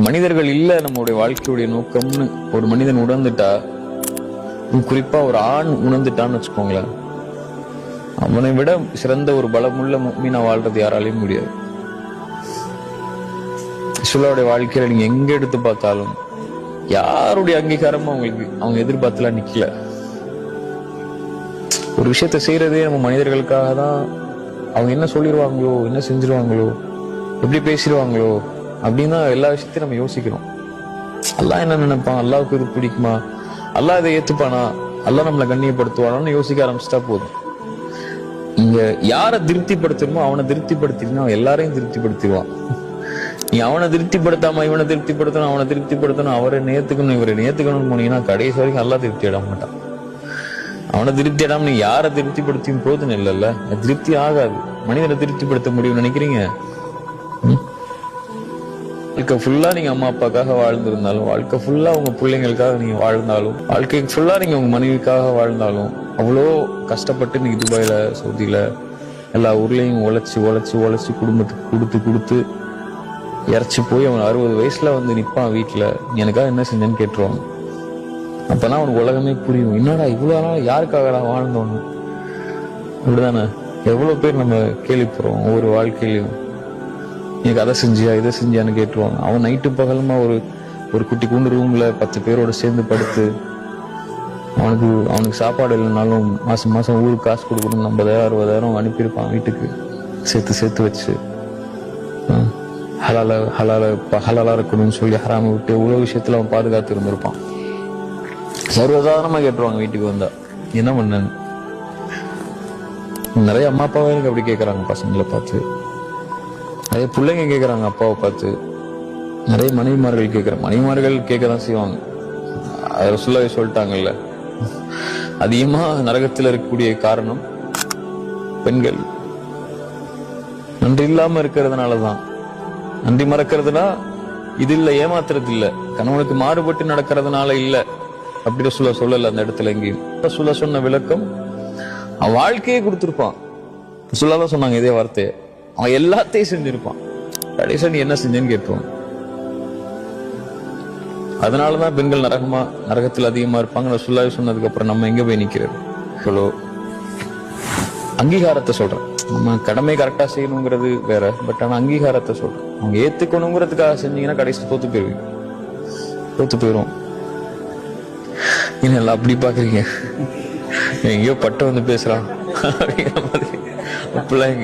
மனிதர்கள் இல்ல நம்மளுடைய வாழ்க்கையுடைய நோக்கம்னு ஒரு மனிதன் உணர்ந்துட்டா, குறிப்பா ஒரு ஆண் உணர்ந்துட்டான்னு வச்சுக்கோங்களேன், அவனை விட சிறந்த ஒரு பலமுள்ள முஃமினா வாழ்றது யாராலையும் முடியாது. ரசூலுல்லாஹ்வுடைய வாழ்க்கையில நீங்க எங்க எடுத்து பார்த்தாலும் யாருடைய அங்கீகாரமும் அவங்க எதிர்பார்த்துலாம் நிக்கல. ஒரு விஷயத்த செய்யறதே நம்ம மனிதர்களுக்காக தான். அவங்க என்ன சொல்லிடுவாங்களோ, என்ன செஞ்சிருவாங்களோ, எப்படி பேசிடுவாங்களோ அப்படின்னு தான் எல்லா விஷயத்தையும் நம்ம யோசிக்கிறோம். அல்லாஹ் என்ன நினைப்பான், அல்லாஹ்வுக்கு இது பிடிக்குமா, அல்லாஹ் இதை ஏத்துப்பானா, அல்லாஹ் நம்மளை கண்ணியப்படுத்துவானான்னு யோசிக்க ஆரம்பிச்சுட்டா போதும். இங்க யாரை திருப்திப்படுத்தணுமோ அவனை திருப்திப்படுத்தினா அவன் எல்லாரையும் திருப்திப்படுத்திடுவான். நீ அவனை திருப்திப்படுத்தாம இவனை திருப்திப்படுத்தணும், அவனை திருப்திப்படுத்தணும், அவரை நேர்த்துக்கணும், இவரை நேர்த்துக்கணும்னு போனீங்கன்னா கடைசி வரைக்கும் அல்லாஹ் திருப்தி அட மாட்டான். அவனை திருப்தி அடாம நீ யாரை திருப்திப்படுத்தியும் போதுன்னு இல்லைல்ல, திருப்தி ஆகாது. மனிதனை திருப்திப்படுத்த முடியும்னு நினைக்கிறீங்க? வாழ்க்கை ஃபுல்லா நீங்க அம்மா அப்பாக்காக வாழ்ந்திருந்தாலும், வாழ்க்கை ஃபுல்லா உங்க பிள்ளைங்களுக்காக நீங்க வாழ்ந்தாலும், வாழ்க்கை ஃபுல்லா நீங்க உங்க மனைவிக்காக வாழ்ந்தாலும், அவ்வளோ கஷ்டப்பட்டு நீங்க துபாயில, சவுதியில, எல்லா ஊர்லயும் உழைச்சி உழைச்சி உழைச்சி குடும்பத்துக்கு கொடுத்து கொடுத்து இறச்சி போய் அவன் 60 வயசுல வந்து நிப்பான் வீட்டுல, எனக்காக என்ன செஞ்சேன்னு கேட்டுருவாங்க. அப்பதான் அவனுக்கு உலகமே புரியும். என்னடா இவ்வளவு நாள் யாருக்காக வாழ்ந்தோன்னு. அப்படிதானே எவ்வளவு பேர் நம்ம கேள்விப்படுறோம். ஒவ்வொரு வாழ்க்கையிலையும் எனக்கு அதை செஞ்சியா இதை செஞ்சியான்னு கேட்டுருவாங்க. அவன் நைட்டு பகலமா ஒரு குட்டி கூண்டு ரூம்ல 10 பேரோட சேர்ந்து படுத்து, அவனுக்கு சாப்பாடு இல்லைனாலும் மாசம் மாசம் ஊருக்கு காசு கொடுக்கணும், 50,000 60,000 அனுப்பியிருப்பான் வீட்டுக்கு சேர்த்து வச்சு. ஹலாலா இருக்கணும்னு சொல்லி ஹராம விட்டு இவ்வளவு விஷயத்துல அவன் பாதுகாத்து இருந்திருப்பான். சர்வசாதாரணமா கேட்டுருவாங்க வீட்டுக்கு வந்தா, என்ன பண்ண. நிறைய அம்மா அப்பாவே எனக்கு அப்படி கேட்கறாங்க பசங்களை பார்த்து, நிறைய பிள்ளைங்க கேட்கறாங்க அப்பாவை பார்த்து, நிறைய மனைவிமார்கள் கேட்கதான் செய்வாங்க. ரசூலுல்லாஹ் சொல்லிட்டாங்கல்ல, அதிகமா நரகத்தில் இருக்கக்கூடிய காரணம் பெண்கள். நன்றி இல்லாம இருக்கிறதுனாலதான். நன்றி மறக்கிறதுனா இது இல்ல, ஏமாத்துறது இல்ல, கணவனுக்கு மாறுபட்டு நடக்கிறதுனால இல்ல. அப்படி ரசூலுல்லாஹ் சொல்லல அந்த இடத்துல. எங்கேயும் ரசூலுல்லாஹ் சொன்ன விளக்கம், அவன் வாழ்க்கையே கொடுத்திருப்பான். ரசூலுல்லாஹ் தான் சொன்னாங்க இதே வார்த்தையை. அவன் எல்லாத்தையும் செஞ்சிருப்பான், கடைசியா நீ என்ன செஞ்சேன்னு கேட்பான். அதனாலதான் பெண்கள் நரகத்தில் அதிகமா இருப்பாங்க. ரசூலுல்லாஹ் சொன்னதுக்கு அப்புறம் நம்ம எங்க போய் நிக்கிறது? அங்கீகாரத்தை சொல்றேன். நம்ம கடமை கரெக்டா செய்யணுங்கிறது வேற, பட் ஆனா அங்கீகாரத்தை சொல்றேன். அவங்க ஏத்துக்கணுங்கிறதுக்காக செஞ்சீங்கன்னா கடைசி தோத்து போயிரும். என்ன அப்படி பாக்குறீங்க, எங்கேயோ பட்டம் வந்து பேசுறான் அப்படிங்கிற மாதிரி அப்படிலாம்